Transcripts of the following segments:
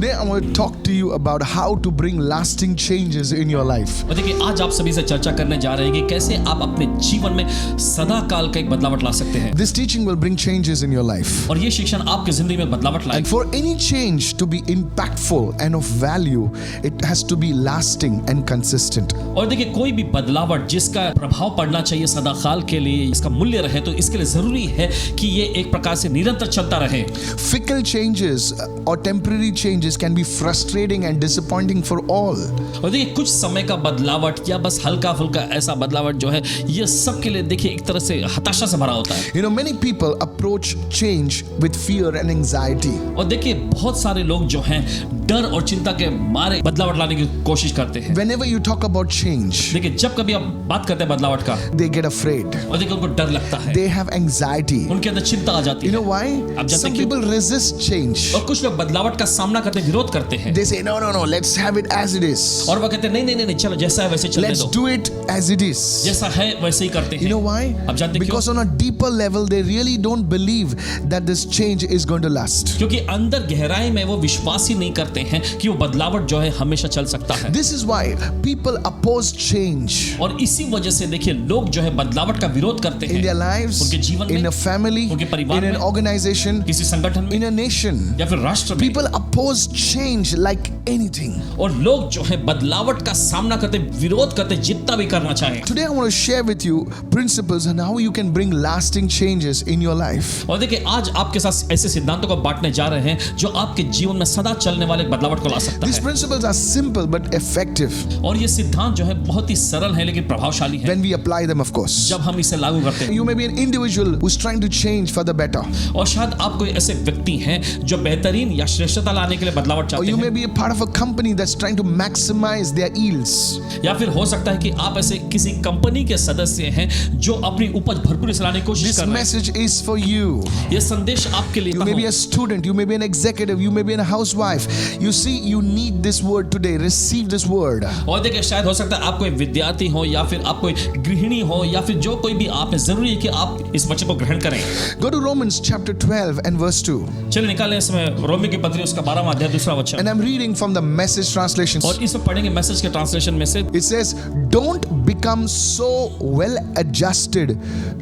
Today I want to talk to you about how to bring lasting changes in your life. और देखिए आज आप सभी से चर्चा करने जा रहे हैं कि कैसे आप अपने जीवन में सदा काल का एक बदलावट ला सकते हैं। This teaching will bring changes in your life. और ये शिक्षण आपकी जिंदगी में बदलावट लाएगा। And for any change to be impactful and of value, it has to be lasting and consistent. और देखिए कोई भी बदलावट जिसका प्रभाव पड़ना चाहिए सदा काल के लिए, इसका मूल्य रहे, तो इसके लिए जरूरी है कि ये एक प्रकार से निरंतर चलता रहे। Fickle changes or temporary changes can be frustrating and disappointing for all. और देखिए कुछ समय का बदलावट या बस हल्का फुल्का ऐसा बदलावट जो है ये सब के लिए देखिए एक तरह से हताशा से भरा होता है। You know, many people approach change with fear and anxiety. और देखिए बहुत सारे लोग जो हैं डर और चिंता के मारे बदलावट लाने की कोशिश करते हैं। Whenever you talk about change, देखिए जब कभी आप बात करते हैं बदलावट का, they get afraid. और देखिए उनको डर लगता है, They have anxiety. उनके अंदर चिंता आ जाती You है। know why? आप जानते Some क्यों? people resist change. और कुछ लोग बदलावट का सामना करते विरोध करते हैं। They say, no, let's have it as it is. और वो कहते हैं नहीं चलो जैसा है वैसे चलने Let's दो, do it as it is. जैसा है वैसे ही करते हैं। You know why? आप जानते क्यों? Because on a deeper level, they really don't believe that this change is going to last. क्योंकि अंदर गहराई में वो विश्वास ही नहीं करते हैं कि वो बदलावट जो है हमेशा चल सकता है। This is why people oppose change और इसी वजह से देखिए लोग जो है बदलावट का विरोध करते in their हैं lives, उनके जीवन in में, a family, उनके परिवार in an में, organization, किसी संगठन में in a nation. या फिर राष्ट्र में। People oppose change like anything. और लोग जो है बदलावट का सामना करते विरोध करते जितना भी करना चाहें। Today I want to share with you principles on how you can bring lasting changes in your life. और देखिए आज आपके साथ ऐसे सिद्धांतों को बांटने जा रहे हैं जो आपके जीवन में सदा चलने वाले बदलावट को ला सकता These है। principles are simple but effective और ये सिद्धांत जो है बहुत ही सरल है लेकिन प्रभावशाली है when we apply them, of course. जब हम इसे लागू करते हैं। You may be an individual who's trying to change for the better. और शायद आप कोई ऐसे व्यक्ति हैं जो बेहतरीन या श्रेष्ठता लाने के लिए बदलावट Or चाहते you may हैं, be a part of a company that's trying to maximize their yields. या फिर हो सकता है कि आप ऐसे किसी कंपनी के सदस्य हैं जो अपनी उपज भरपूर से लाने की कोशिश This कर रहे हैं। message is for you. ये संदेश आपके लिए You may be a student, you may be an executive, you may be a housewife. You see, you need this word today. Receive this word. और देखिए शायद हो सकता है आप कोई विद्यार्थी हो या फिर आप कोई गृहिणी हो या फिर जो कोई भी आप है, जरूरी है कि आप इस वचन को ग्रहण करें। Go to Romans chapter 12 and verse 2. चलिए निकालें इसमें रोमी की पत्री उसका 12वां अध्याय दूसरा वचन। And I'm reading from the Message translation. और इसमें पढ़ेंगे मैसेज के ट्रांसलेशन में से। It says, don't become so well adjusted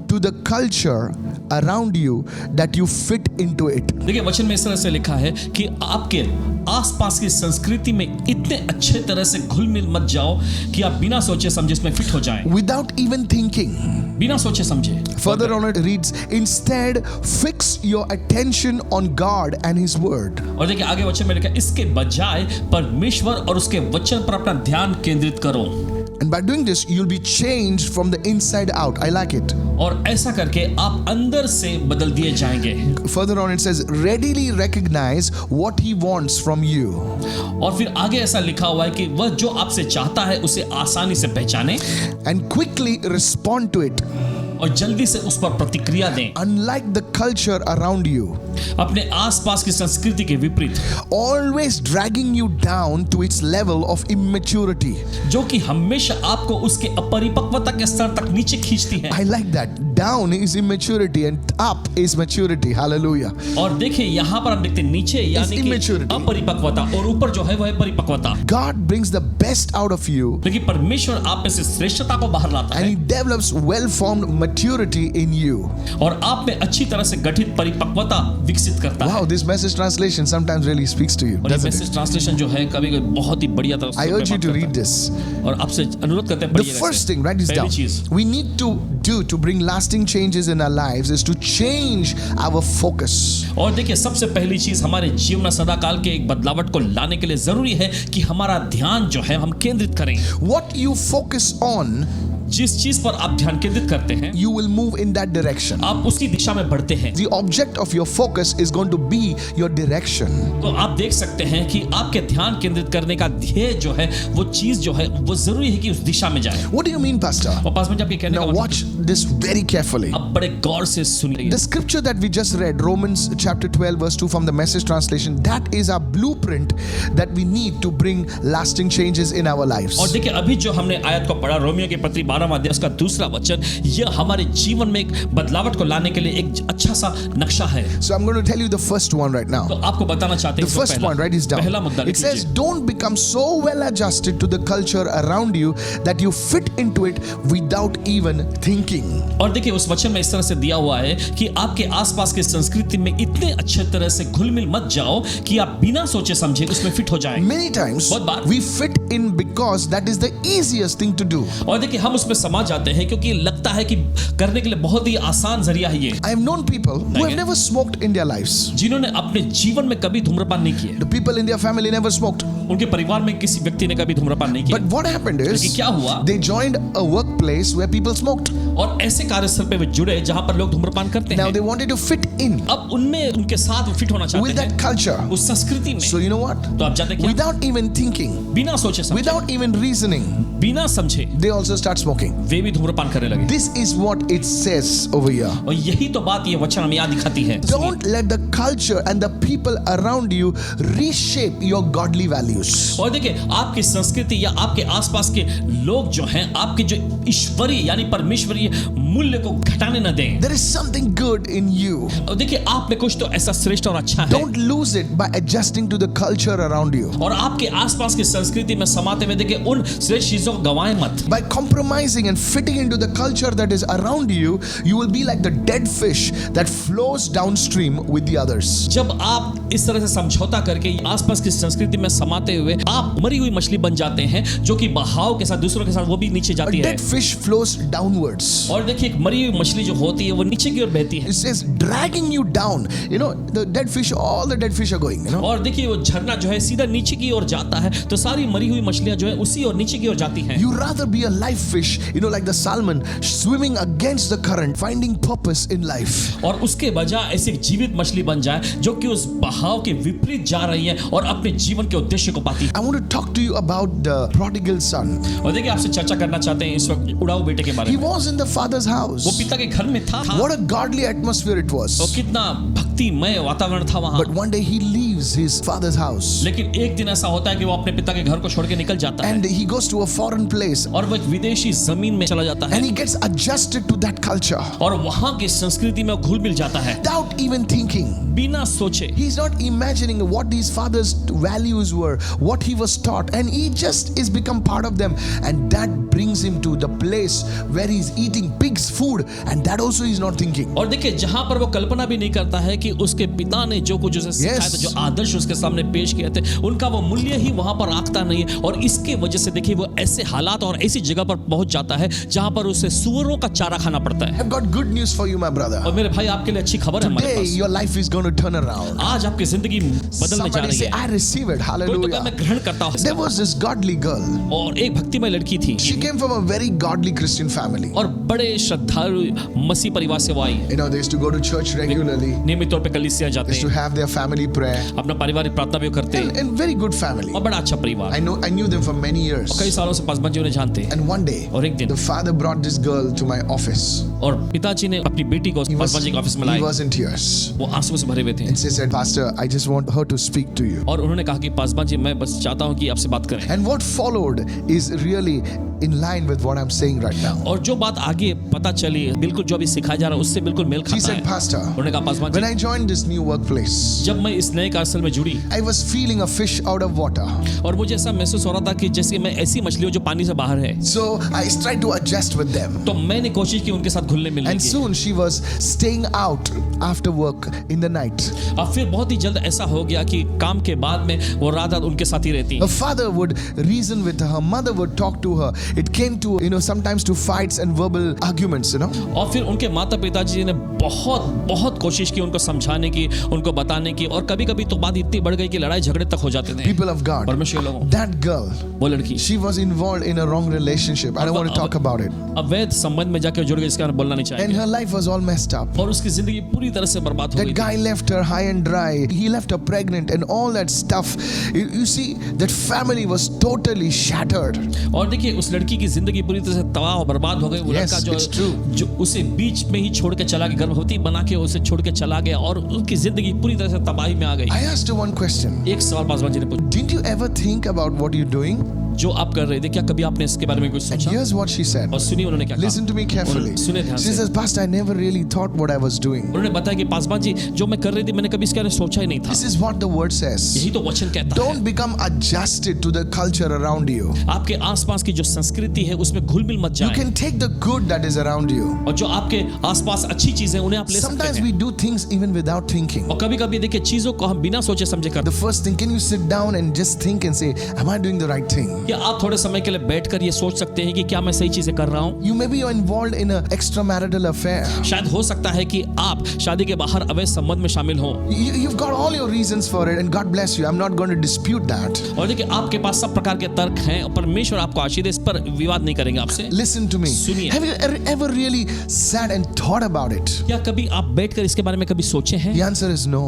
to the culture around you that you fit into it. देखिए वचन में इस तरह से लिखा है कि आपके आसपास की संस्कृति में इतने अच्छे तरह से घुल मिल मत जाओ कि आप बिना सोचे समझे इसमें फिट हो जाएं। Without even thinking. बिना सोचे समझे। Further on it reads, instead fix your attention on God and His word. और देखिए आगे वचन में लिखा है इसके बजाय परमेश्वर और उसके वचन पर अपना ध्यान केंद्रित करो। And by doing this, you'll be changed from the inside out. I like it. और ऐसा करके आप अंदर से बदल दिए जाएंगे। Further on it says, readily recognize what He wants from you. और फिर आगे ऐसा लिखा हुआ है कि वह जो आपसे चाहता है उसे आसानी से पहचाने And quickly respond to it. और जल्दी से उस पर प्रतिक्रिया दें। Unlike the culture around you, अपने आसपास की संस्कृति के विपरीत, always dragging you down to its level of immaturity. जो कि हमेशा आपको उसके अपरिपक्वता के स्तर तक नीचे खींचती है। I like that. Down is immaturity and up is maturity. Hallelujah. और देखिए यहाँ पर हम देखते हैं नीचे यानी कि immaturity. अपरिपक्वता और ऊपर जो है वह है परिपक्वता। God brings the best out of you लेकिन परमेश्वर आप में से श्रेष्ठता को बाहर लाता and है He develops well-formed maturity in you. और आप में अच्छी तरह से गठित परिपक्वता विकसित करता है। Wow, this message translation sometimes really speaks to you, और ये doesn't it? मैसेज ट्रांसलेशन जो है कभी कभी बहुत ही बढ़िया तरह से I urge you बात to करता read है। this. और आपसे अनुरोध करते हैं The पढ़िए first इसे। thing, write this पहली down. चीज We need to do to bring lasting changes in our lives is to change our focus. और देखिए सबसे पहली चीज हमारे जीवन में सदाकाल के एक बदलावट को लाने के लिए जरूरी है कि हमारा ध्यान जो है हम केंद्रित करें। What you focus on, जिस चीज पर आप ध्यान केंद्रित करते हैं you will move in that direction. आप उसी दिशा में बढ़ते हैं। The object of your focus is going to be your direction. तो आप देख सकते हैं कि आपके ध्यान केंद्रित करने का ध्येय जो है वो चीज जो है वो जरूरी है कि उस दिशा में जाए। What do you mean, Pastor? और पास में जब ये कहने Now का watch this very carefully. अब बड़े गौर से सुनिए। The scripture that we just read, Romans chapter 12 verse 2 from the Message translation, that is our blueprint that we need to bring lasting changes in our lives. और देखिए अभी जो हमने आयत को पढ़ा रोमियो की पत्री 12वां अध्याय उसका 2 वचन, यह हमारे जीवन में एक बदलावट को लाने के लिए एक अच्छा सा नक्शा है। So I'm going to tell you the first one right now. तो आपको बताना चाहते The हैं first point, write this down. पहला मुद्दा It लिख says, लीजिए। don't become so well adjusted to the culture around you that you fit into it without even thinking. और देखिए उस वचन में इस तरह से दिया हुआ है कि आपके आसपास की संस्कृति में इतने अच्छे तरह से घुल मिल मत जाओ कि आप बिना सोचे समझे उसमें फिट हो जाएं। Many times बहुत बार we fit in because that is the easiest thing to do. और देखिए हम उसमें समा जाते हैं क्योंकि लगता है कि करने के लिए बहुत ही आसान जरिया है ये। I have known people who have never smoked in their lives. जिन्होंने अपने जीवन में कभी धूम्रपान नहीं किया, The people in their family never smoked. उनके परिवार में किसी व्यक्ति ने कभी धूम्रपान नहीं किया, But what happened लेकिन is क्या हुआ, they joined a workplace where people smoked. और ऐसे कार्यस्थल पे वे जुड़े जहां पर लोग धूम्रपान करते Now हैं। they wanted to fit in अब उनमें उनके साथ वो फिट होना with चाहते that हैं culture. उस संस्कृति में। So you know what? तो आप जानते हैं क्या, Without even thinking, बिना सोचे समझे, without even reasoning, बिना समझे they also start smoking. वे भी धूम्रपान करने लगे। This is what it says over here. और यही तो बात ये वचन हमें याद दिखाती है। Don't let the culture and the people around you reshape your godly values. और देखिए आपकी संस्कृति या आपके आसपास के लोग जो हैं आपके जो ईश्वरीय यानी परमेश्वरीय मूल्य को घटाने न दें। There is something good in you. और देखिए आप में कुछ तो ऐसा श्रेष्ठ और अच्छा है। Don't lose it by adjusting to the culture around you. और आपके आसपास की संस्कृति में समाते हुए देखिए उन श्रेष्ठ चीजों को गंवाएं मत। By compromising and fitting into the culture that is around you, you will be like the dead fish that flows downstream with the others. जब आप इस तरह से समझौता करके आसपास की संस्कृति में समाते हुए आप मरी हुई मछली बन जाते हैं जो कि बहाव के साथ दूसरों के साथ वो भी नीचे A जाती है। dead fish flows downwards. और देखिए एक मरी हुई मछली जो होती है वो नीचे की ओर बहती है। It says dragging you down. You know, the dead fish, all the dead fish are going, you know. और देखिए वो झरना जो है सीधा नीचे की ओर जाता है तो सारी मरी हुई मछलियां जो है उसी और नीचे की ओर जाती हैं। You rather be a live fish, you know, like the salmon, swimming against the current, finding purpose in life. और उसके बजाय ऐसी एक जीवित मछली बन जाए जो कि उस बहाव के विपरीत जा रही है और अपने जीवन के उद्देश्य को पाती है। I want to talk to you about the prodigal son. और देखिए आपसे चर्चा करना चाहते हैं इस वक्त उड़ाऊ बेटे के बारे He में। was in the father's house. वो पिता के घर में था। What a godly atmosphere it was. और कितना भक्तिमय वातावरण था वहां। But one day he leaves his father's house लेकिन एक दिन ऐसा होता है कि वो अपने पिता के घर को छोड़ के निकल जाता है and he goes to a foreign place और वो एक विदेशी जमीन में चला जाता है and he gets adjusted to that culture और वहां की संस्कृति में घुल मिल जाता है without even thinking. बिना सोचे। He's not imagining what his father's values were, what he was taught, and he just is become part of them, and that brings him to the place where he's eating pig's food, and that also he's not thinking. और देखिए जहां पर वो कल्पना भी नहीं करता है कि उसके पिता ने जो कुछ उसे सिखाया था, जो आदर्श उसके सामने पेश किए थे, उनका वो मूल्य ही वहां पर आंकता नहीं है और इसके वजह से देखिए वो ऐसे हालात और ऐसी जगह पर पहुंच जाता है जहां पर उसे सुअरों का चारा खाना पड़ता है। I've got good news for you, my brother. और मेरे भाई आपके लिए अच्छी खबर है हमारे Today pass. your life is going to turn around. आज आपकी जिंदगी बदलने जा Somebody रही say, है। I receive it. कोई तो क्या Hallelujah. मैं ग्रहण करता हूँ There इसका। was this godly girl. और एक भक्तिमय लड़की थी She came from a very godly Christian family. और बड़े श्रद्धालु मसीह परिवार से वो आई। You know, they used to go to church regularly. नियमित तौर पे कलीसिया They जाते used to हैं, have their family prayer. अपना पारिवारिक प्रार्थना भी करते हैं And very good family. और बड़ा अच्छा परिवार। I knew them for many और years. कई सालों से पासवान जी उन्हें जानते हैं। And one day, और एक दिन the father brought this girl to my office. और पिताजी ने अपनी बेटी को पासवान जी के ऑफिस में He लाए। was in tears. वो आंसू से भरे हुए थे And she said, Pastor, I just want her to speak to you. और उन्होंने कहा कि पासवान जी मैं बस चाहता हूं कि आपसे बात करें। And what followed is really in line with what I'm saying right now. और जो बात आगे पता चली बिल्कुल जो अभी सिखाया जा रहा है उससे बिल्कुल मेल She खाता said, है। Pastor, उन्होंने कहा Paswan when ji I joined this new workplace, जब मैं इस नए कार्यस्थल में जुड़ी I was feeling a fish out of water. और मुझे ऐसा महसूस हो रहा था कि जैसे मैं ऐसी मछली हूं जो पानी से बाहर है। So I tried to adjust with them. तो मैंने कोशिश की उनके साथ घुलने मिलने And की। soon she was staying out after work in the night. और फिर बहुत ही जल्द ऐसा हो गया कि काम के बाद में वो रात रात उनके साथ ही रहती। Her father would reason with her. Her mother would talk to her. It came to, sometimes to fights and verbal arguments, और फिर उनके माता पिताजी ने बहुत कोशिश की उनको समझाने की, उनको बताने की और कभी-कभी तो बात इतनी बढ़ गई कि लड़ाई झगड़े तक हो जाते थे। People of God, परमेश्वर लोगों, that girl, वो लड़की she was involved in a wrong relationship. I don't want to talk about it. अवैध संबंध में जाके जुड़ गई, इसका बोलना नहीं And चाहिए her life was all messed up. और उसकी जिंदगी पूरी तरह से बर्बाद हो That गई। guy left her high and dry. He left her pregnant and all that stuff. You see, that family was totally shattered. और देखिए उस लड़की की जिंदगी पूरी तरह से तबाह और बर्बाद हो गई। वो Yes, लड़का it's true. जो उसे बीच में ही छोड़ के चला गया, गर्भवती बना के उसे छोड़ के चला गया और उनकी जिंदगी पूरी तरह से तबाही में आ गई। I asked her one question. एक सवाल पासवान जी ने पूछा, Didn't you ever think about what you're doing? जो आप कर रहे थे, क्या कभी आपने इसके बारे में कुछ And सोचा? here's what she said. और सुनिए उन्होंने क्या Listen to me carefully. सुनिए ध्यान She से। says, Pastor, I never really thought what I was doing. उन्होंने बताया कि पासवान जी, जो मैं कर रही थी मैंने कभी इसके बारे में सोचा ही नहीं था। This is what the word says. यही तो वचन कहता है। Don't become adjusted to the culture around you. आपके आसपास की जो संस्कृति है उसमें घुल मिल मत You जाए, can take the good that is around you. और जो आपके आसपास अच्छी चीजें उन्हें आप ले सकते Sometimes हैं। we do things even without thinking. और कभी कभी देखिए चीजों को हम बिना सोचे समझे करते The first thing, can you sit down and just think and say, am I doing the right thing? हैं। क्या आप थोड़े समय के लिए बैठकर ये सोच सकते हैं कि क्या मैं सही चीजें कर रहा हूँ? You may be involved in an extramarital affair. शायद हो सकता है कि आप शादी के बाहर अवैध संबंध में शामिल हो, You've got all your reasons for it, and God bless you. I'm not going to dispute that. और देखिए आपके पास सब प्रकार के तर्क हैं और परमेश्वर आपको आशीष दे, इस पर विवाद नहीं करेंगे आपसे। Listen to me. सुनिए। Have you ever really sat and thought about it? क्या कभी आप बैठकर इसके बारे में कभी सोचे हैं? The answer is no.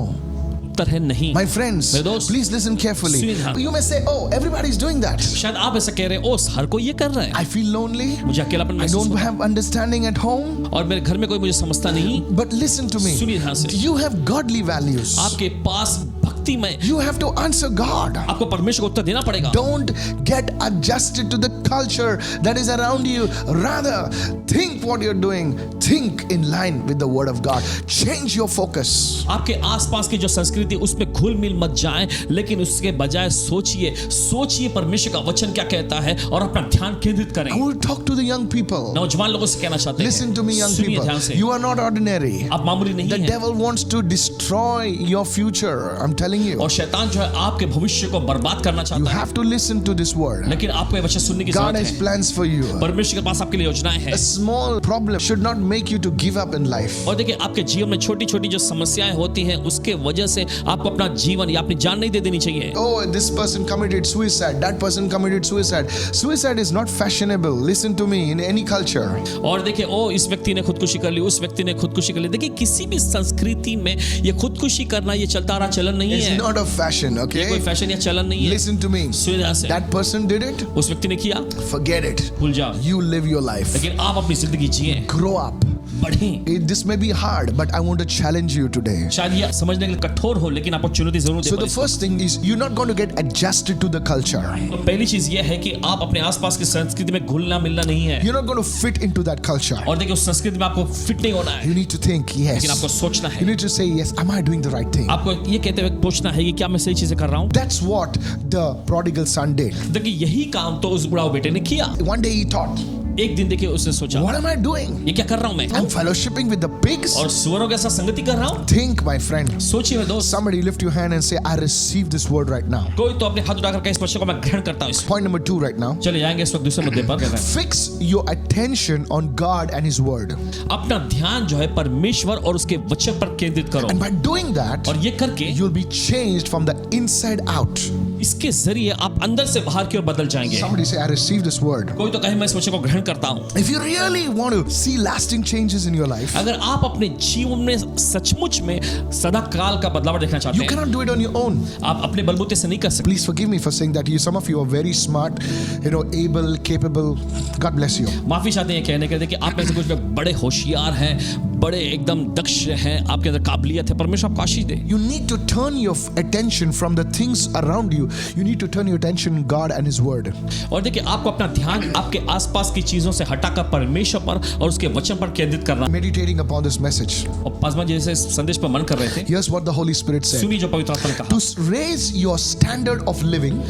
उत्तर है नहीं। My friends, मेरे दोस्त, please listen carefully. सुनिए ध्यान। You may say, oh, everybody's doing that. शायद आप ऐसा कह रहे हो, ओ हर कोई ये कर रहा है, I feel lonely. मुझे अकेलापन I महसूस don't होता have understanding at home. है और मेरे घर में कोई मुझे समझता नहीं। But listen to me. सुनिए ध्यान से। You have godly values. आपके पास भक्ति में You have to answer God. आपको परमेश्वर को उत्तर देना पड़ेगा। Don't get adjusted to the culture that is around you. Rather, think what you're doing. Think in line with the word of God. Change your focus. आपके आसपास की जो संस्कृति उसमें घुल मिल मत जाए, लेकिन उसके बजाय सोचिए परमेश्वर का वचन क्या कहता है और अपना ध्यान केंद्रित करें। I will talk to the young people. नौजवान लोगों से कहना चाहते हैं, Listen to me, young सुनिए people. ध्यान से। You are not ordinary. आप मामूली नहीं The हैं, devil wants to destroy your future. I'm telling you. और शैतान जो है आपके भविष्य को बर्बाद करना You चाहता है, have to listen to this word. लेकिन आपको ये वचन सुनने की God जरूरत has है। plans for you. परमेश्वर के पास आपके लिए योजनाएं हैं, A small problem should not make you to give up in life. और देखिए आपके जीवन में छोटी छोटी जो समस्याएं होती हैं उसके वजह से आपको अपना जीवन या अपनी जान नहीं दे देनी चाहिए। Oh, this person committed suicide. That person committed suicide. Suicide is not fashionable. Listen to me, in any culture. और देखिए ओ इस व्यक्ति ने खुदकुशी कर ली, उस व्यक्ति ने खुदकुशी कर ली। देखिए किसी भी संस्कृति में ये खुदकुशी करना ये चलता आ रहा चलन नहीं It's है, not a fashion, ये कोई okay? फैशन या चलन नहीं है। Listen to me. सुनिए ध्यान से, That person did it. उस व्यक्ति ने किया, Forget it. भूल जाओ, You live your life. लेकिन आप अपनी जिंदगी जिए, Grow up. बढ़ें। This may be hard, but I want to challenge you today. शायद ये समझने के लिए कठोर हो, लेकिन आपको चुनौती जरूर So they. the first thing is you're not going to get adjusted to the culture. तो पहली चीज ये है कि आप अपने आसपास की संस्कृति में घुलना मिलना नहीं है, You're not going to fit into that culture. और देखिए उस संस्कृति में आपको फिट नहीं होना है, You need to think, लेकिन आपको yes. सोचना You है। need to say, yes, am I doing the right thing? आपको ये कहते हुए सोचना है कि क्या मैं सही चीजें कर रहा हूँ। That's what the prodigal son did. देखिए यही काम तो उस बुढ़ाऊ बेटे ने किया। One day he thought, एक दिन देखिए उसने सोचा, what am I doing? ये क्या कर रहा हूँ मैं, I'm fellowshipping with the pigs? और सुअरों के साथ संगति कर रहा हूँ। Think, my friend. सोचिए मेरे दोस्त, Somebody lift your hand and say, I receive this word right now. कोई तो अपने हाथ उठाकर कहे इस वचन को मैं ग्रहण करता हूँ। Point number 2 right now. चले जाएंगे इस वक्त दूसरे मुद्दे पर। Fix your attention on God and His word. अपना ध्यान जो है परमेश्वर और उसके वचन पर केंद्रित करो, And by doing that, और ये करके you'll be changed from the inside out. इसके जरिए आप अंदर से बाहर की ओर बदल जाएंगे। Somebody say, I receive this word. कोई तो कहे मैं इस वचन को ग्रहण करता हूँ। If you really want to see lasting changes in your life, अगर आप अपने जीवन में सचमुच में सदा काल का बदलाव देखना चाहते you हैं, cannot do it on your own. आप अपने बलबूते से नहीं कर सकते। Please forgive me for saying that. Some of you are very smart, able, capable. God bless you. माफी चाहते हैं कहने के लिए कि आप में से कुछ लोग बड़े होशियार हैं, बड़े एकदम दक्ष हैं, आपके अंदर काबिलियत है, परमेश्वर आपको आशीष दे। You need to turn your attention from the things around you. You need to turn your attention on God and His word. और देखिए आपको अपना ध्यान आपके आसपास की चीजों से हटाकर परमेश्वर पर और उसके वचन पर केंद्रित करना। Meditating upon this message. और पासवान जी जैसे संदेश पर मन कर रहे थे, Here's what the Holy Spirit said. सुनिए जो पवित्र आत्मा ने कहा, To raise your standard of living,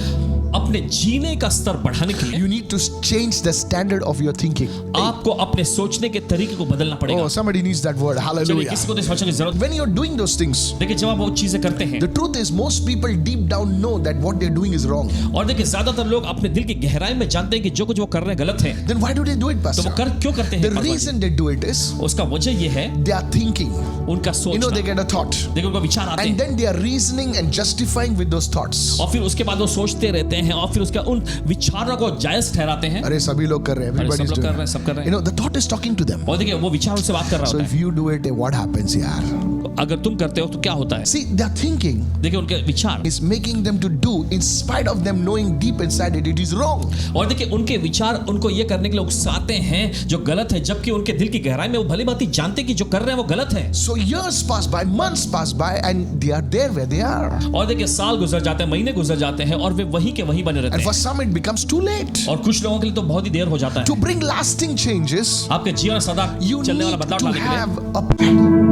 अपने जीने का स्तर बढ़ाने के लिए you need to change the standard of your thinking. आपको अपने सोचने के तरीके को बदलना पड़ेगा। Oh, somebody needs that word. चलिए Hallelujah. किसी को तो इस वचन की जरूरत। When you're doing those things, देखिए जब आप वो चीजें करते हैं, the truth is most people deep down know that what they're doing is wrong. और देखिए ज्यादातर लोग अपने दिल की गहराई में जानते हैं कि जो कुछ वो कर रहे हैं गलत है, Then why do they do it, तो Pastor? वो क्यों करते हैं? The Paswan ji? reason they do it is उसका वजह ये है they are thinking. उनका सोचना। They get a thought. देखिए उनका विचार आते And हैं then they are reasoning and justifying with those thoughts. और फिर उसके बाद वो सोचते रहते हैं और फिर उसका उन विचारों को जायज ठहराते हैं। अरे सभी लोग कर रहे हैं. अरे Everybody सब is लोग कर doing रहे हैं, सब कर रहे it. हैं। The thought is talking to them. और देखिए वो विचारों से बात कर रहा So होता if you do it, what happens, yaar? है। अगर तुम करते हो तो क्या होता है? See, their thinking देखिए उनके विचार is making them to do in spite of them knowing deep inside it is wrong. और देखिए उनके विचार उनको ये करने के लिए उकसाते हैं जो गलत है, जबकि उनके दिल की गहराई में वो भली भांति जानते कि जो कर रहे हैं वो गलत है। So years pass by, months pass by, and they are there where they are. और देखिए साल गुजर जाते हैं, महीने गुजर जाते हैं और वे वहीं के वहीं बने रहते And हैं। for some it becomes too late. और कुछ लोगों के लिए तो बहुत ही देर हो जाता To है। bring lasting changes, आपके जीवन में सदा you चलने वाला need बदलाव to लाने के लिए have a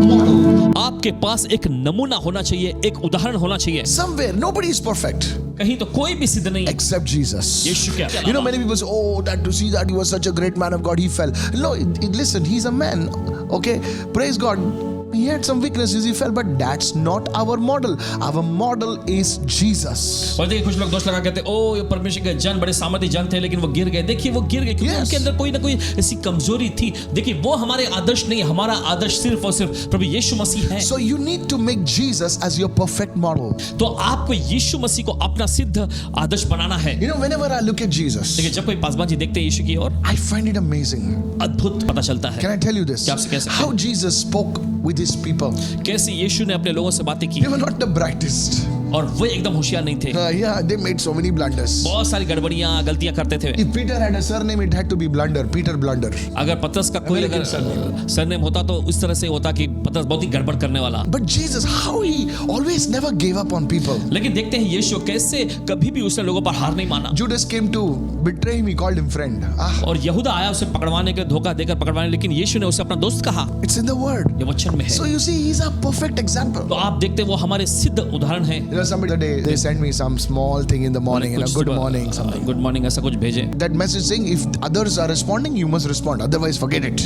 model. आपके पास एक नमूना होना चाहिए, एक उदाहरण होना चाहिए। Somewhere, nobody is perfect कहीं तो कोई भी सिद्ध नहीं है except Jesus. यीशु के You know, अलावा। many people say, oh, that to see that he was such a great man of God, he fell. No, listen, he's a man. Okay, praise God. He had some weaknesses, he fell, but that's not our model. Our model is Jesus. और देखिए कुछ लोग दोष लगा कहते हैं, ओ ये परमेश्वर के जन बड़े सामर्थ्य जन थे लेकिन वो गिर गए। देखिए वो गिर गए क्योंकि Yes. उनके अंदर कोई ना कोई ऐसी कमजोरी थी। देखिए वो हमारे आदर्श नहीं, हमारा आदर्श सिर्फ और सिर्फ प्रभु यीशु मसीह है। So you need to make Jesus as your perfect model. तो आपको यीशु मसीह को अपना सिद्ध आदर्श बनाना है। You know, whenever I look at Jesus, देखिए जब कोई पासवान जी देखते हैं यीशु की ओर, I find it amazing. अद्भुत पता चलता Can है I tell you this? क्या आपसे कह सकते हैं? How Jesus spoke with his people. कैसे यीशु ने अपने लोगों से बातें की They were not the brightest. और वो एकदम होशियार नहीं थे। Yeah, they made so many blunders. बहुत सारी गड़बड़ियां गलतियां करते थे। If Peter had a surname, it had to be Blunder, Peter Blunder. अगर पतरस का कोई American अगर सरनेम होता तो उस तरह से होता कि पतरस बहुत ही गड़बड़ करने वाला। But Jesus, how he always never gave up on people. लेकिन देखते हैं यीशु कैसे कभी भी उसने लोगों पर हार नहीं माना। Judas came to betray him, he called him friend. और यहूदा आया उसे पकड़वाने के धोखा देकर पकड़वाने, लेकिन यीशु ने उसे अपना दोस्त कहा। It's in the word. ये वचन में है। So you see, he's a perfect example. तो आप देखते हैं वो हमारे सिद्ध उदाहरण है। You know, somebody today, they sent me some small thing in the morning, you know, good morning, something. Good morning ऐसा कुछ भेजे That message saying, if others are responding, you must respond. Otherwise, forget it.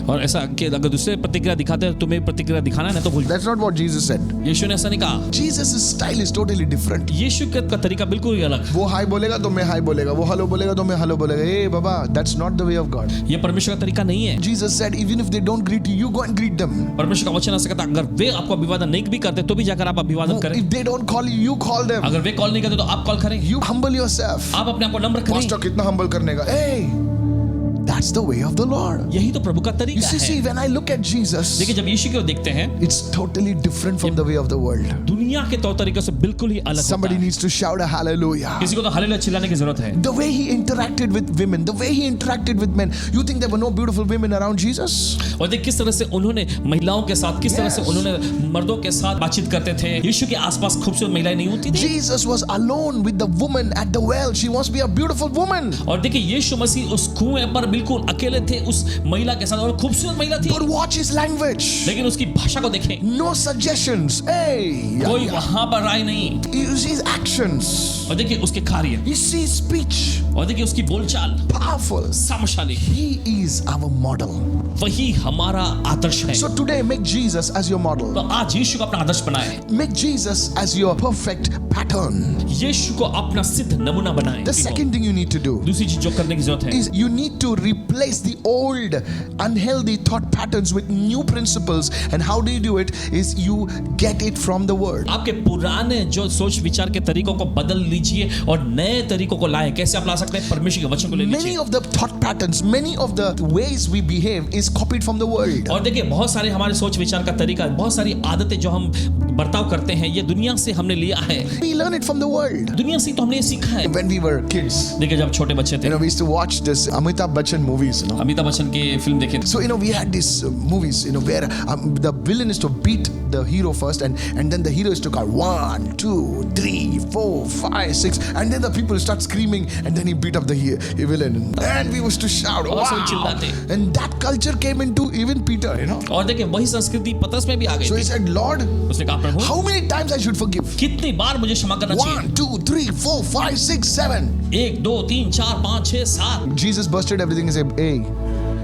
और ऐसा कि अगर दूसरे प्रतिक्रिया दिखाते हैं तुम्हें प्रतिक्रिया दिखाना है ना तो भूल। That's not what Jesus said. यीशु ने ऐसा नहीं कहा। Jesus' style is totally different. यीशु का तरीका बिल्कुल ही अलग। वो हाई बोलेगा तो मैं हाई बोलेगा, वो हेलो बोलेगा तो मैं हेलो बोलेगा। Hey Baba, that's not the way of God. ये परमेश्वर का तरीका नहीं है। Jesus said, even if they don't greet you, you go and greet them. परमेश्वर का वचन ऐसा कहता है, अगर वे आपको अभिवादन नहीं भी करते तो भी जाकर आप अभिवादन करें। If they don't call you, you call them. अगर वे कॉल नहीं करते तो आप कॉल करें। You humble yourself. आप अपने आप को नम्र करें। Pastor कितना humble करने का? Hey, that's the way of the Lord. यही तो प्रभु का You तरीका see, है। when I look at Jesus, देखिए जब यीशु को देखते हैं it's totally different from the way of the world. दुनिया के तौर तरीकों से बिल्कुल ही अलग होता Somebody है। needs to shout a hallelujah. किसी को तो हालेलुया चिल्लाने की जरूरत है। The way he interacted with women, the way he interacted with men. You think there were no beautiful women around Jesus? और देख किस तरह से उन्होंने महिलाओं के साथ, किस तरह से Yes. उन्होंने मर्दों के साथ बातचीत करते थे। यीशु के आसपास खूबसूरत महिलाएं नहीं होती थी। Jesus was alone with the woman at the well. She must be a beautiful woman. और देखिए यीशु मसीह उस कुएं पर बिल्कुल अकेले थे उस महिला के साथ, और खूबसूरत महिला थी। But watch his language. लेकिन उसकी भाषा को देखें, No suggestions. Hey. कोई वहां पर राय नहीं। You see his actions. और देखिए उसके कार्य, You see his speech. और देखिए उसकी बोलचाल Powerful. सामर्थ्यशाली। He is our model. वही हमारा आदर्श है। So today, make Jesus as your model. तो आज यीशु को अपना आदर्श बनाए, Make Jesus as your perfect pattern. यीशु को अपना सिद्ध नमूना बनाए। The second thing you need to do दूसरी चीज जो करने की जरूरत है, is you need to replace the old unhealthy thought patterns with new principles. And how do you do it? Is you get it from the word. आपके पुराने जो सोच विचार के तरीकों को बदल लीजिए और नए तरीकों को लाएं। कैसे आप ला सकते हैं? परमेश्वर के वचन को ले Many लीजिए। of the thought patterns, many of the ways we behave is copied from the world. और देखिए बहुत सारे हमारे सोच विचार का तरीका, बहुत सारी आदतें जो हम बर्ताव करते हैं, ये दुनिया से हमने लिया है। We learn it from the world. दुनिया से तो हमने ये सीखा है। When we were kids, देखिए जब छोटे बच्चे थे, we used to watch this Amitabh Bachchan movies. Amitabh Bachchan की फिल्म देखे थे। So we had these movies, where the villain is to beat the hero first, and then the hero is to count 1, 2, 3, 4, 5, 6, and then the people start screaming, and then he beat up the villain, and we used to shout, और सब wow! चिल्लाते। And that culture came into even Peter, और देखिए वही संस्कृति पतरस में भी आ So गई he थी। said, Lord, उसने कहा प्रभु how many times I should forgive? कितनी बार मुझे क्षमा करना चाहिए? 1, 2, 3, 4, 5, 6, 7. 1 2 3 4 5 6 7। Jesus busted everything and said, hey,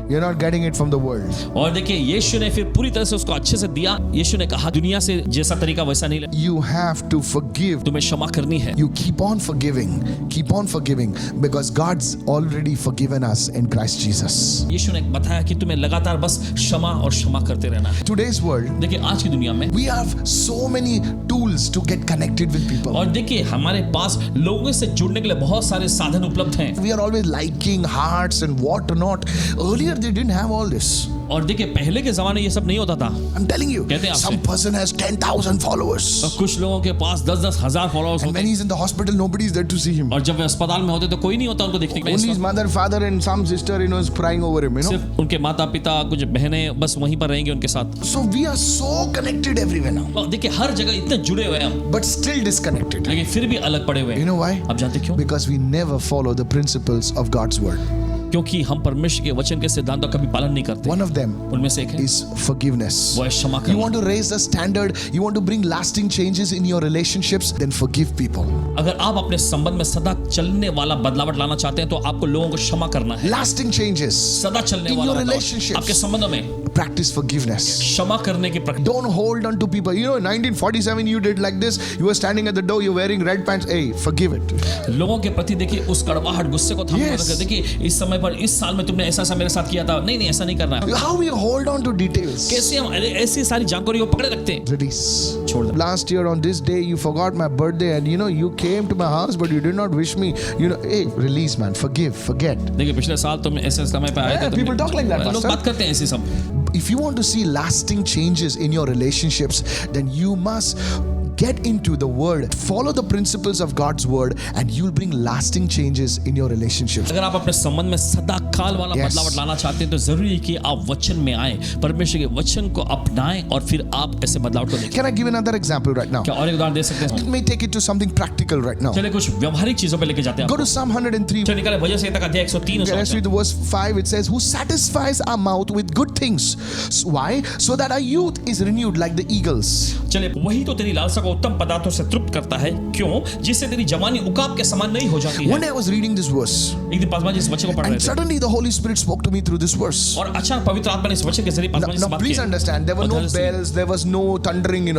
you're not getting it from the world. और देखिए यीशु ने फिर पूरी तरह से उसको अच्छे से दिया। यीशु ने कहा दुनिया से जैसा तरीका वैसा नहीं, You have to forgive. तुम्हें क्षमा करनी है। You keep on forgiving, because God's already forgiven us in Christ Jesus. यीशु ने बताया कि तुम्हें लगातार बस क्षमा और क्षमा करते रहना है। Today's world, देखिए आज की दुनिया में, we have so many tools to get connected with people. और देखिए हमारे पास लोगों से जुड़ने के लिए बहुत सारे साधन उपलब्ध हैं। We are always liking hearts and what not. Earlier Earlier they didn't have all this. और देखिए पहले के जमाने ये सब नहीं होता था। I'm telling you, कहते हैं आपसे। some person has 10,000 followers. और कुछ लोगों के पास 10-10 हजार फॉलोअर्स And होते when हैं he's in the hospital, nobody is there to see him. और जब वे अस्पताल में होते तो कोई नहीं होता उनको देखने के Only लिए। his mother, father, and some sister, is crying over him. सिर्फ उनके माता पिता कुछ बहनें बस वहीं पर रहेंगे उनके साथ। So we are so connected everywhere now, और देखिए हर जगह इतने जुड़े हुए हैं हम, but still disconnected. लेकिन फिर भी अलग पड़े हुए You हैं। know why? आप जानते क्यों? Because we never follow the principles of God's word. क्योंकि हम परमेश्वर के वचन के सिद्धांतों का कभी पालन नहीं करते। One of them उनमें से एक है is forgiveness. वो है क्षमा You करना। want to raise the standard, you want to bring lasting changes in your relationships, then forgive people. अगर आप अपने संबंध में सदा चलने वाला बदलावट लाना चाहते हैं तो आपको लोगों को क्षमा करना है। Lasting changes. सदा चलने In वाला your बदलावट। relationships. आपके संबंधों में Practice forgiveness. क्षमा करने की प्रक्रिया। Don't hold on to people. You know, in 1947 you did like this. You were standing at the door, you're wearing red pants. Hey, forgive it. लोगों के प्रति देखिए उस कड़वाहट गुस्से को थामने Yes. रखा। देखिए इस समय पर इस साल में तुमने ऐसा मेरे साथ किया था। नहीं ऐसा नहीं करना है। How we hold on to details. कैसे हम ऐसी सारी जानकारी को पकड़े रखते हैं। Release. छोड़ दो। Last year on this day you forgot my birthday and you came to my house but you did not wish me. Hey, release man, forgive, forget. देखिए पिछले साल तुम ऐसे समय पे आए थे। Yeah, people talk like that, लोग pastor. बात करते हैं ऐसे सब। If you want to see lasting changes in your relationships, then you must get into the word, follow the principles of God's word, and you'll bring lasting changes in your relationships. अगर आप अपने संबंध में सदा काल वाला Yes. बदलावट लाना चाहते हैं तो जरूरी है कि आप वचन में आए, परमेश्वर के वचन को अपनाएं और फिर आप ऐसे बदलाव को देखें। Can I give another example right now? क्या और एक उदाहरण दे सकते Let हैं? me take it to something practical right now. चलिए कुछ व्यवहारिक चीजों पे लेके जाते हैं Go आपको। to Psalm 103. चलिए निकाले भजन संहिता का अध्याय 103 Okay, let's read the verse 5. It says, who satisfies our mouth with good things. Why? So that our youth is renewed like the eagles. चलिए वही तो तेरी लालसा को उत्तम पदार्थों से तृप्त करता है। क्यों? जिससे तेरी जवानी उकाब के समान नहीं हो जाती है। One day I was reading this verse, एक दिन पासवान जी इस वचन को पढ़ रहे and थे suddenly the Holy Spirit spoke to me through this verse. और अचानक पवित्र आत्मा ने इस वचन के जरिए Now, पासवान जी से now बात please की। understand, there were no और ध्यान से- bells, there was no thundering,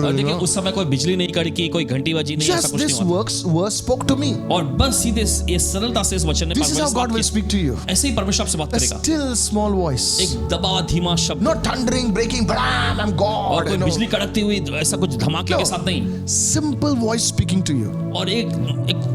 और देखिए उस समय कोई बिजली नहीं कड़की, कोई घंटी बजी नहीं, ऐसा Just कुछ this नहीं हुआ। verse spoke to me. और बस सीधे ये सरलता से इस वचन ने This is how Paswan God से will बात speak to you. की। ऐसे ही परमेश्वर आपसे बात A करेगा। still small voice. एक दबा धीमा शब्द Not thundering, breaking, blam, I'm और God. कोई बिजली कड़कती हुई ऐसा कुछ धमाके के साथ नहीं, Simple voice speaking to you. और एक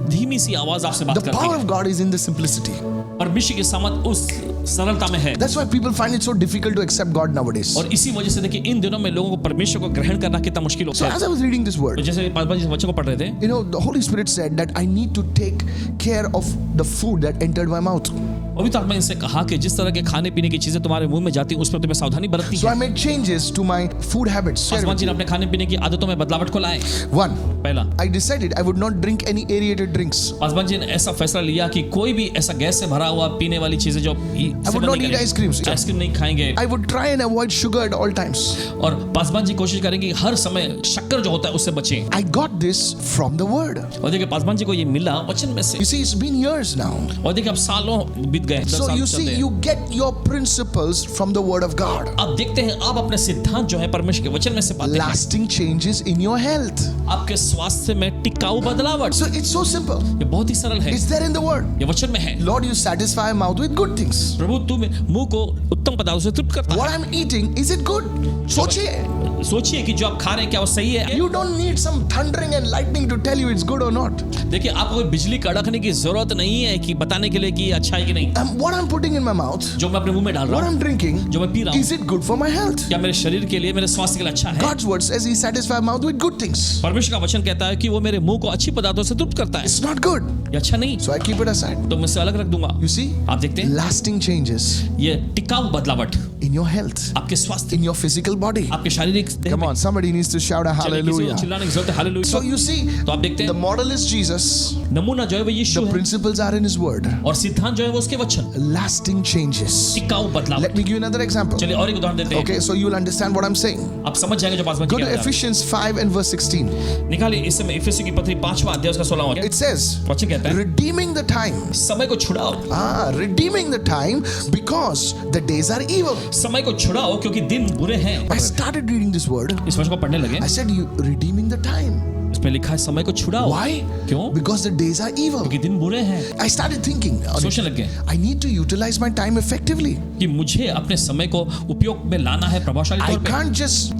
धीमी सी आवाज आपसे बात The करती power है। of God is in the simplicity. परमेश्वर की सामर्थ उस सरलता में है। That's why people find it so difficult to accept God nowadays. और इसी वजह से देखिए इन दिनों में लोगों को परमेश्वर को ग्रहण करना कितना मुश्किल So होता है। as I was reading this तो word, जैसे पासवान जी इस वचन को पढ़ रहे थे, the Holy Spirit said that I need to take care of the food that entered my mouth. पवित्र आत्मा ने इनसे कहा कि जिस तरह के खाने पीने की चीजें तुम्हारे मुंह में जाती हैं उस पर तुम्हें सावधानी बरतनी So है। I made changes to my food habits. Share Paswan with जी ने you. अपने खाने पीने की आदतों में बदलावट को लाए। One, पहला, I decided I would not drink any aerated drinks. Paswan ji ने ऐसा फैसला लिया कि कोई भी ऐसा गैस से भरा हुआ पीने वाली चीजें जो would not eat ice creams. Ice cream नहीं खाएंगे। I would try and avoid sugar at all times. और पासवान जी कोशिश करेंगे कि हर समय शक्कर जो होता है उससे बचें। I got this from the word. और देखिए पासवान जी को ये मिला वचन में से। You see, it's been years now. और देखिए अब सालों बीत गए। 10 So साल you चलते see, हैं। you get your principles from the word of God. आप देखते हैं आप अपने सिद्धांत जो है परमेश्वर के वचन में से पाते हैं। Lasting changes in your health. आपके स्वास्थ्य में टिकाऊ बदलावट। So it's so simple. ये बहुत ही सरल है। It's there in the word. ये वचन में है। Lord, you satisfy my mouth with good things. प्रभु तू मुंह को उत्तम पदार्थों से तृप्त करता What I'm eating, is it good? सोचिए. है। सोचिए कि जो आप खा रहे हैं क्या वो सही है। You don't need some thundering and lightning to tell you it's good or not. देखिए आपको कोई बिजली कड़कने की जरूरत नहीं है कि बताने के लिए कि अच्छा है कि नहीं। What I'm putting in my mouth, जो मैं अपने मुंह में डाल रहा what हूँ, I'm drinking, जो मैं पी रहा हूँ, is it good for my health? क्या मेरे शरीर के लिए, मेरे स्वास्थ्य के लिए अच्छा है? God's word says He satisfies my mouth with good things. परमेश्वर का वचन कहता है कि वो मेरे मुंह को अच्छी पदार्थों से तृप्त करता है। It's not good, ये अच्छा नहीं, so I keep it aside. तो मैं इसे अलग रख दूंगा। You see, आप देखते हैं lasting changes ये टिकाऊ बदलावट in your health, आपके स्वास्थ्य, in your physical body. आपके शारीरिक देह Come में। on, somebody needs to shout a चलिए, किसी को hallelujah. चिल्लाने की जरूरत है, हालेलुया। So you see, तो आप देखते the हैं model is Jesus. नमूना जो है वो यीशु The है principles are in His word. और सिद्धांत जो है वो उसके वचन, Lasting changes. टिकाऊ बदलाव। Let me give you another example. चलिए और एक उदाहरण देते हैं। Okay, so you'll understand what I'm saying. आप समझ जाएंगे जो पासवान जी Go कह to रहे हैं। Ephesians 5 and verse 16. निकालिए इस समय इफिसियों की पत्री 5वां अध्याय उसका 16वां It says, वचन कहता है redeeming the time. समय को छुड़ाओ, Redeeming the time because the days are evil. समय को छुड़ाओ क्योंकि दिन बुरे हैं। I started reading this word. इस वचन को पढ़ने लगे, I said, you redeeming the time. इस उसमें लिखा है समय को छुड़ाओ। Why? क्यों? Because the days are evil. क्योंकि दिन बुरे हैं। I started thinking, सोचने लग गए I need to utilize my time effectively. कि मुझे अपने समय को उपयोग में लाना है प्रभावशाली I तौर पे। can't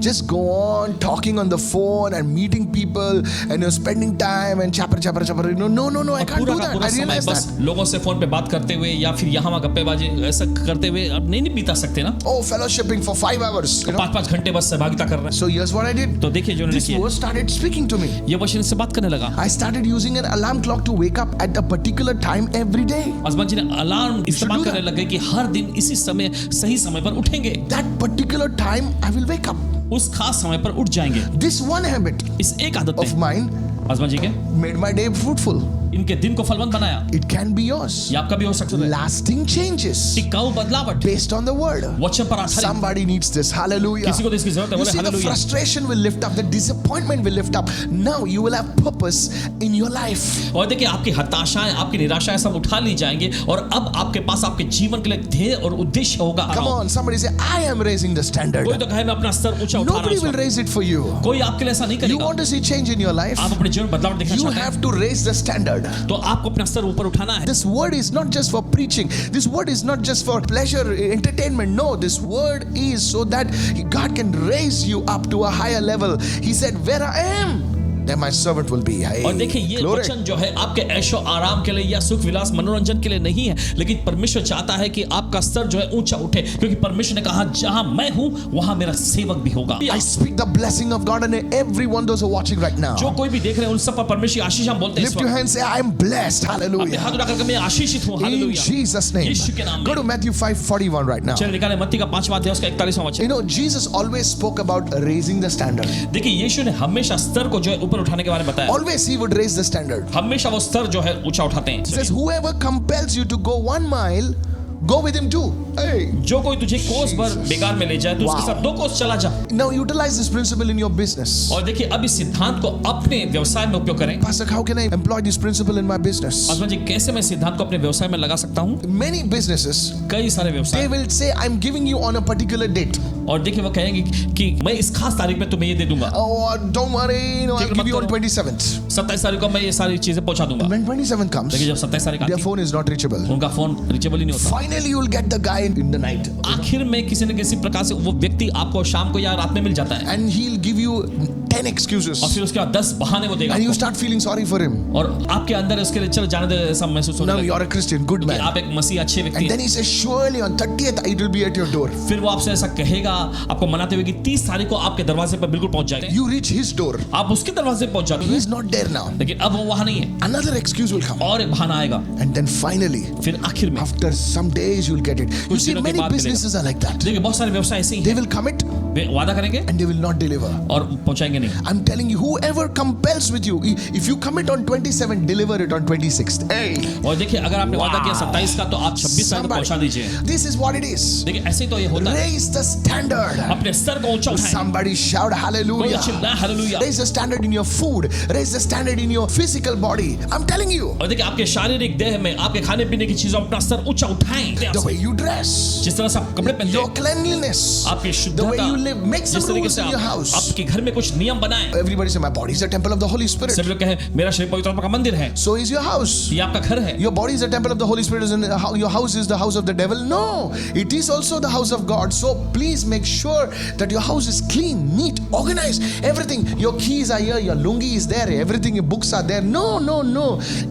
just go on talking on the phone and meeting people and spending time and chapter. No, I can't do that. I realize बस that. लोगों से फोन पे बात करते हुए या फिर यहाँ वहाँ गप्पेबाजी ऐसा करते हुए अब नहीं बीता सकते ना। Oh, fellowshipping for 5 hours. 5 घंटे बस सहभागिता कर रहे हैं। So here's what I did. तो देखिए जो उन्होंने This किया, word started speaking to me. ये वचन से बात करने लगा। I started using an alarm clock to wake up at a particular time every day. आसमान जी ने अलार्म इस्तेमाल do करने that. लगे कि हर दिन इसी समय सही समय पर उठेंगे। That particular time I will wake up. उस खास समय पर उठ जाएंगे। This one habit इस एक आदत of ने mine आसमान जी के made my day fruitful. इनके दिन को फलवंत बनाया। It can be yours. ये आपका भी हो सकता है। Lasting changes टिकाऊ बदलावट based on the word. वचन पर आधारित। Somebody needs this. Hallelujah. किसी को तो इसकी जरूरत है। You बोले see, the hallelujah. frustration will lift up, the disappointment will lift up. Now you will have purpose in your life. और देखिए आपकी हताशाएं, आपकी निराशाएं सब उठा ली जाएंगे और अब आपके पास आपके जीवन के लिए ध्येय और उद्देश्य होगा। Come on, somebody say, I am raising the standard. कोई तो कहे मैं अपना स्तर ऊंचा उठा Nobody रहा will हूं। raise it for you. कोई आपके लिए ऐसा नहीं You करेगा। want to see change in your life? आप अपने जीवन में बदलाव देखना You चाहते हैं have to raise the standard. तो आपको अपना स्तर ऊपर उठाना है। This word is not just for preaching. This word is not just for pleasure, entertainment. No, this word is so that God can raise you up to a higher level. He said, where I am, there my servant will be. Hey, और देखिए ये glory. वचन जो है आपके ऐशो आराम के लिए या सुख विलास मनोरंजन के लिए नहीं है, लेकिन परमेश्वर चाहता है कि आपका स्तर जो है ऊंचा उठे, क्योंकि परमेश्वर ने कहा जहां मैं हूं वहां मेरा सेवक भी होगा। I speak the blessing of God on everyone those who are watching right now. जो कोई भी देख रहे हैं उन सब पर परमेश्वर की आशीष हम बोलते हैं। Lift your hand, say, I am blessed. अपने Hallelujah. हाथ उठाकर मैं आशीषित हूं। In hallelujah. Jesus' name. यीशु के नाम Go to में। Matthew 5:41 right now. चलिए निकालें मत्ती का 5वां अध्याय उसका 41वां वचन। You know, Jesus always spoke about raising the standard. देखिए यीशु ने हमेशा स्तर को जो है ऊपर उठाने के बारे में बताया। Always he would raise the standard. हमेशा वो स्तर जो है ऊंचा उठाते हैं। It says, whoever compels you to go 1 mile, go with him too. Hey. जो कोई तुझे कोस भर Jesus. बेकार में ले जाए तो उसके Wow. साथ 2 कोस चला जा। Now utilize this principle in your business. और देखिए अब इस सिद्धांत को अपने व्यवसाय में उपयोग करें। Pastor, how can I employ this principle in my business? आसमान जी कैसे मैं सिद्धांत को अपने व्यवसाय में लगा सकता हूँ? Many businesses, कई सारे they व्यवसाय will say, I'm giving you on a particular date. और देखिए वो कहेंगे कि मैं इस खास तारीख में तुम्हें ये दे दूंगा। Oh, don't worry, I'll फिक्र give मत you on करो। 27th. 27 तारीख को मैं ये सारी चीजें पहुंचा दूंगा। When 27 comes, देखिए जब 27 तारीख आती their है, phone is not reachable. उनका फोन रिचेबल ही नहीं होता। Finally, you'll get the guy in the night. आखिर में किसी न किसी प्रकार से वो व्यक्ति आपको शाम को या रात में मिल जाता है And he'll give you 10 excuses. और फिर उसके बाद 10 बहाने वो देगा And you आपको। start feeling sorry for him. और आपके अंदर उसके लिए चल जाने दे ऐसा महसूस होने Now लगे you're a Christian, good कि man. आप एक मसीह अच्छे व्यक्ति And then हैं। he says, surely on 30th it will be at your door. फिर वो आपसे ऐसा कहेगा आपको मनाते हुए कि 30 तारीख को आपके दरवाजे पर बिल्कुल पहुंच जाएंगे। You reach his door. आप उसके दरवाजे पर पहुंच जाते हैं He's not there now. लेकिन अब वो वहां नहीं है Another excuse will come. और एक बहाना आएगा। And then finally, फिर आखिर में after some days, you'll get it. You कुछ see, दिनों के many बाद businesses are like that. देखिए बहुत सारे व्यवसाय ऐसे ही They हैं, will commit वे वादा करेंगे and they will not deliver. और पहुंचाएंगे नहीं। I'm telling you, whoever compels with you, if you commit on 27, deliver it on 26th. Hey, और देखिए अगर आपने वादा किया Wow. 27 का तो आप 26 तारीख को पहुंचा दीजिए। this is what it is. देखिए ऐसे ही तो ये होता है। Raise the standard. अपने स्तर को ऊंचा उठाएं। Somebody shout कोई hallelujah. चिल्लाए hallelujah. Raise the standard in your food. Raise the standard in your physical body. I'm telling you. और देखिए आपके शारीरिक देह में आपके खाने पीने की चीजों अपना स्तर ऊंचा उठाएं। The way you dress, जिस तरह से आप कपड़े पहनते your हैं, cleanliness, आपकी the way शुद्धता, you live. Make some जिस तरीके rules से in your आप house. आपके घर में कुछ नियम बनाएं। Everybody say, my body is a temple of the Holy Spirit. सब लोग कहें मेरा शरीर पवित्र आत्मा का मंदिर है। So is your house. ये आपका घर है। Your body is a temple of the Holy Spirit, your house is the house of the devil. No, it is also the house of God. So please make sure that your house is clean, neat, organized, everything. Your keys are here, your lungi is there, everything, your books are there. No.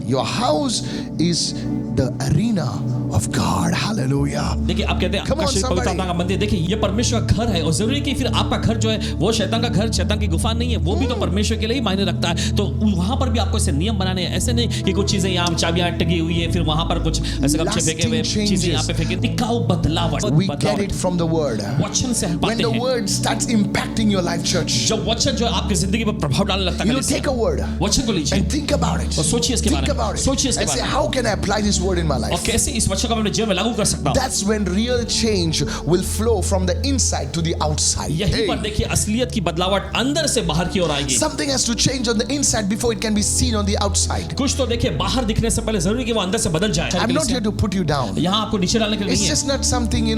Your house is the arena of God. Hallelujah. देखिए आप कहते हैं Come आपका on, शरीर पवित्र somebody. आत्मा का मंदिर। देखिए ये परमेश्वर का घर है और जरूरी कि फिर आपका घर जो है वो शैतान का घर, शैतान की गुफा नहीं है, वो भी तो परमेश्वर के लिए ही मायने रखता है। तो वहां पर भी आपको ऐसे नियम बनाने हैं। ऐसे नहीं कि कुछ चीजें यहाँ चाबियां टंगी हुई है फिर वहां पर कुछ ऐसे गमछे फेंके हुए Lasting चीजें यहाँ पे फेंके। टिकाऊ बदलाव We get it from the word. वचन से हम When पाते the हैं। word starts impacting your life, church, जब वचन जो है आपकी जिंदगी पर प्रभाव डालने लगता you है, know, take a word वचन को लीजिए and think about it. और सोचिए इसके Think बारे में, about it सोचिए इसके and say, बारे में how can I apply this word in my और life? कैसे इस वचन को मैं अपने जीवन में लागू कर सकता हूँ। That's when real change will flow from the inside to the outside. यहीं पर देखिए असलियत की बदलावट अंदर से बाहर की ओर आएगी। Something has to change on the inside before it can be seen on the outside. कुछ तो देखिए बाहर दिखने से पहले जरूरी कि वो अंदर से बदल जाए। I'm not here to put you down. यहाँ आपको नीचे डालने के लिए It's नहीं है। just not something,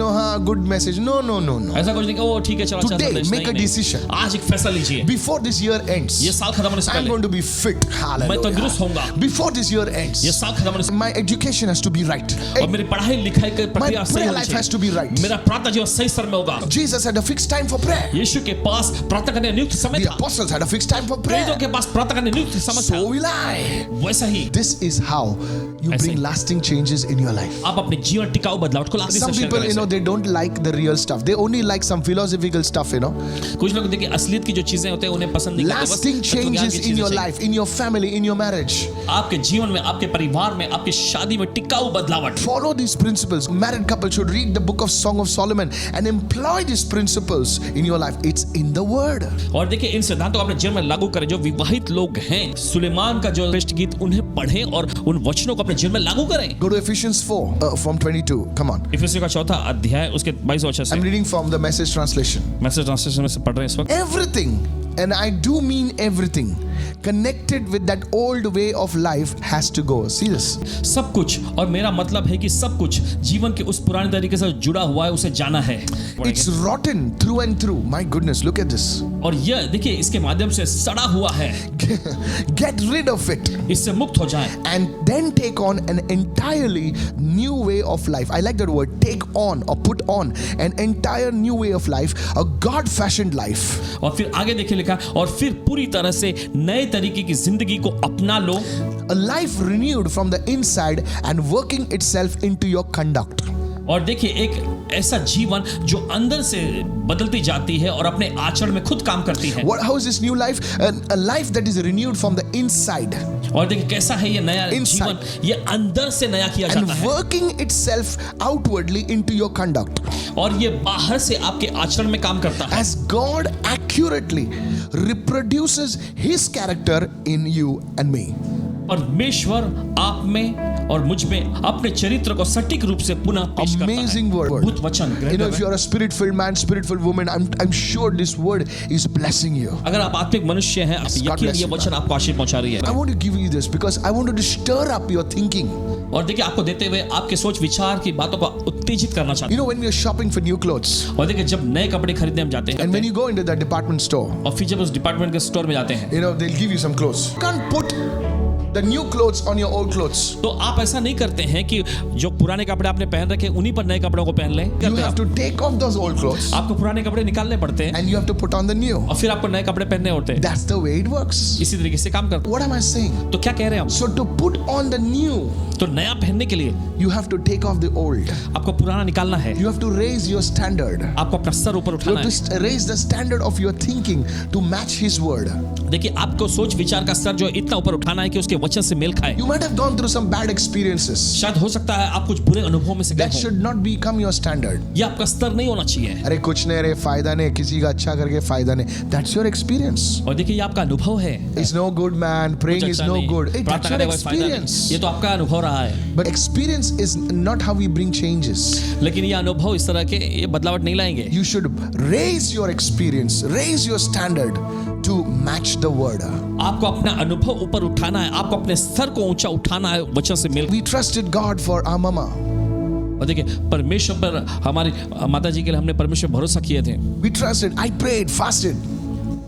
good message. No. ऐसा कुछ नहीं कि वो ठीक है चलो अच्छा Today, संदेश। make a नहीं। decision. आज एक फैसला लीजिए। Before this year ends, ये साल खत्म होने से I'm पहले going to be fit. मैं तंदुरुस्त Hallelujah. होऊंगा। Before this year ends, ये साल खत्म होने से my education has to be right. और मेरी पढ़ाई लिखाई की My प्रक्रिया सही prayer होनी life has to चाहिए। be right. मेरा प्रार्थना जीवन सही स्तर में होगा। Jesus had a fixed time for prayer. यीशु के पास प्रार्थना करने नियुक्त समय The था। apostles had a fixed time for प्रेरितों prayer. के पास प्रार्थना करने नियुक्त समय था। So will I. वैसा ही This is how you ऐसे bring he. lasting changes in your life. आप अपने जीवन टिकाऊ बदलाव को लाते Some people, they don't like the real stuff. They only like some philosophical stuff. कुछ लोग देखिए असलियत की जो चीजें होते हैं उन्हें पसंद नहीं करते। बस Lasting तत्वज्ञान की changes in चीजें your चाहिए। life, in your family, in your marriage. आपके जीवन में, आपके परिवार में, आपकी शादी में टिकाऊ बदलावट। Follow these principles. Married couple should read the book of Song of Solomon and employ these principles in your life. It's in the word. और देखिए इन सिद्धांतों को अपने जीवन में लागू करें। जो विवाहित लोग हैं, सुलेमान का जो श्रेष्ठ गीत उन्हें पढ़ें और उन वचनों को अपने जीवन में लागू करें। Go to Ephesians 4 from 22. Come on. इफिसियों का चौथा अध्याय उसके 22 वचन से। I'm reading from the Message translation. Message translation में से पढ़ रहे हैं इस वक्त। Everything, and I do mean everything, connected with that old way of life has to go. See this? सब कुछ, और मेरा मतलब है कि सब कुछ जीवन के उस पुराने तरीके से जुड़ा हुआ है, उसे जाना है। It's rotten through and through. My goodness, look at this. और यह देखिए इसके माध्यम से सड़ा हुआ है। Get rid of it. इससे मुक्त हो जाए And then take on an entirely new way of life. I like that word, take on or put on an entire new way of life, a God-fashioned life. और फिर आगे देखिए लिखा, और फिर पूरी तरह से नए तरीके की जिंदगी को अपना लो। A life renewed from the inside and working itself into your conduct. और देखिए एक ऐसा जीवन जो अंदर से बदलती जाती है और अपने आचरण में खुद काम करती है। How is this new life? A life that is renewed from the inside और देखिए कैसा है ये नया जीवन, ये अंदर से नया किया and जाता है working itself outwardly into your conduct. और ये बाहर से आपके आचरण में काम करता है। As God accurately reproduces His character in you and me. परमेश्वर आप में और मुझ में अपने चरित्र को सटीक रूप से पुनः पेश करता है। Amazing word. अद्भुत वचन। If you are a spirit-filled man, spirit-filled woman, I'm sure this word is blessing you. अगर आप आत्मिक मनुष्य हैं, God यकीन bless ये you, वचन आपको आशीष पहुंचा रही I है। want to give you this because I wanted to stir up your thinking. और देखिए आपको देते हुए आपके सोच विचार की बातों को उत्तेजित करना चाहते When we are shopping for new clothes हैं। और देखिए जब नए कपड़े खरीदने हम जाते हैं and when you go into that department store, और फिर जब उस डिपार्टमेंट के स्टोर में जाते हैं they'll give you some clothes. You can't put the new clothes on your old clothes. तो आप ऐसा नहीं करते हैं कि जो पुराने कपड़े आपने पहन रखे उन्हीं पर नए कपड़ों को पहन लें। You करते हैं have to take off those old clothes आपको पुराने कपड़े निकालने पड़ते हैं and you have to put on the new. और फिर आपको नए कपड़े पहनने होते हैं। That's the way it works. इसी तरीके से काम करते What am I saying? हैं। तो क्या कह रहे हैं हम? So to put on the new, तो नया पहनने के लिए you have to take off the old. आपको पुराना निकालना है। You have to raise your standard. आपको अपना स्तर ऊपर You उठाना have है। to raise the standard of your thinking to match His word. देखिए आपको सोच विचार का स्तर जो इतना ऊपर उठाना है कि उसके वचन से मेल खाए। You might have gone through some bad experiences. शायद हो सकता है आप कुछ बुरे अनुभवों में से गए That हों। should not become your standard. ये आपका स्तर नहीं होना चाहिए। अरे कुछ नहीं रे, फायदा नहीं, किसी का अच्छा करके फायदा नहीं. That's your experience. और देखिए ये आपका अनुभव है। It's no good, man. Praying कुछ is अच्छा no नहीं, good. Hey, प्रार्थना that's your करने का कोई फायदा नहीं। experience. ये तो आपका अनुभव रहा है। But experience is not how we bring changes. लेकिन ये अनुभव इस तरह के ये बदलावट नहीं लाएंगे। You should raise your experience, raise your standard to match the word. आपको अपना अनुभव ऊपर उठाना है, आपको अपने स्तर को ऊंचा उठाना है वचन से mail. We trusted God for our mama. और देखिए परमेश्वर पर हमारी माता जी के लिए हमने परमेश्वर पर भरोसा किए थे। We trusted. I prayed, fasted.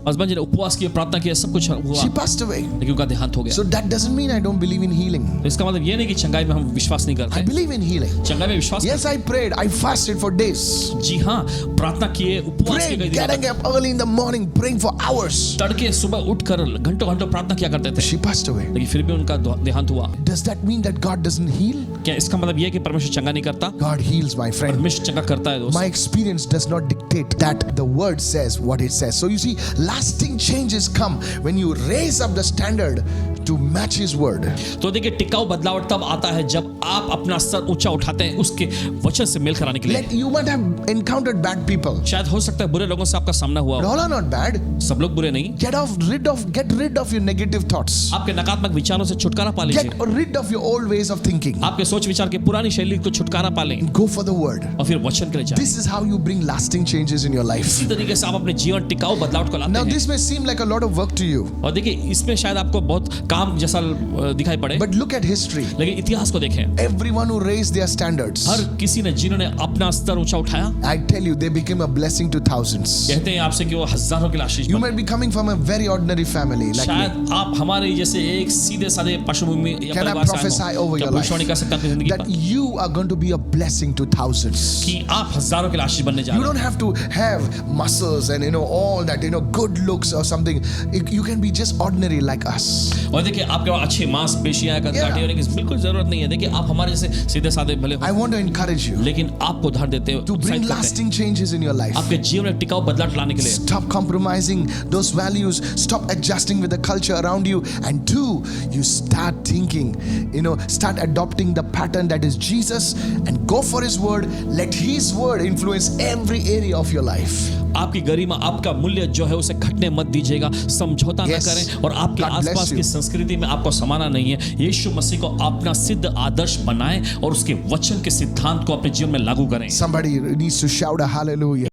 Husband ji ने उपवास किया, प्रार्थना किया, सब कुछ हुआ, She passed away. लेकिन उनका देहांत हो गया। So that doesn't mean I don't believe in healing. तो इसका मतलब ये नहीं कि चंगाई में हम विश्वास नहीं I करते। believe in healing. चंगाई में विश्वास Yes, I prayed. I fasted for days. जी हाँ, प्रार्थना किए, उपवास किए Prayed, कई दिनों getting तक। up early in the morning, praying for hours. तड़के सुबह उठकर घंटों घंटों प्रार्थना किया करते थे, She passed away. लेकिन फिर भी उनका देहांत हुआ। Does that mean that God doesn't heal? क्या इसका मतलब ये है कि परमेश्वर चंगा नहीं करता? God heals, my friend. परमेश्वर चंगा करता है दोस्त। My experience does not dictate that. The word says what it says. So you see, lasting changes come when you raise up the standard to match His word. तो देखिए टिकाऊ बदलाव तब आता है जब आप अपना स्तर ऊंचा उठाते हैं उसके वचन से मेल कराने के लिए। You might have encountered bad people. शायद हो सकता है बुरे लोगों से आपका सामना हुआ But हो। all are not bad. सब लोग बुरे नहीं। Get rid of your negative thoughts. आपके नकारात्मक विचारों से छुटकारा पा लीजिए। Get rid of your old ways of thinking. आपके सोच विचार की पुरानी शैली को छुटकारा पा लें Go for the word. और फिर वचन के लिए जाएं। This is how you bring lasting changes in your life. इसी तरीके से आप अपने जीवन टिकाऊ बदलाव को लाते Now हैं। this may seem like a lot of work to you, और देखिए इसमें शायद आपको बहुत काम जैसा दिखाई पड़े, but look at history. लेकिन इतिहास को देखें। Everyone who raised their standards, हर किसी ने जिन्होंने अपना स्तर ऊंचा उठाया, I tell you, they became a blessing to thousands. कहते हैं आपसे कि वो हजारों के लिए आशीष You बने। might be coming from a very ordinary family like me. शायद आप हमारे जैसे एक सीधे साधे पृष्ठभूमि या Can I परिवार से prophesy आए over हो। क्या your life भविष्यवाणी कर सकता है अपनी जिंदगी that पर you are going to be a blessing to thousands? कि आप हजारों के लिए आशीष बनने जा You रहे don't have to have muscles and all that good looks or something. You can be just ordinary like us. हैं। और देखिए आपके पास अच्छे मांसपेशियां काटे होने की बिल्कुल जरूरत नहीं है। देखिए आप हमारे जैसे सीधे साधे भले I हो, want to encourage you लेकिन आपको उधार देते हो, to bring उत्साहित करते हैं lasting changes in your life. आपके जीवन में टिकाऊ बदलाव लाने के लिए। Stop compromising those values. Stop adjusting with the culture around you. And two, you start thinking, start adopting the pattern that is Jesus and go for His word. Let His word influence every area of your life. आपकी गरिमा, आपका मूल्य जो है उसे घटने मत दीजिएगा, समझौता न Yes. करें और आपके God bless आसपास you. की संस्कृति में आपको समाना नहीं है। यीशु मसीह को अपना सिद्ध आदर्श बनाएं और उसके वचन के सिद्धांत को अपने जीवन में लागू करें। Somebody needs to shout a hallelujah.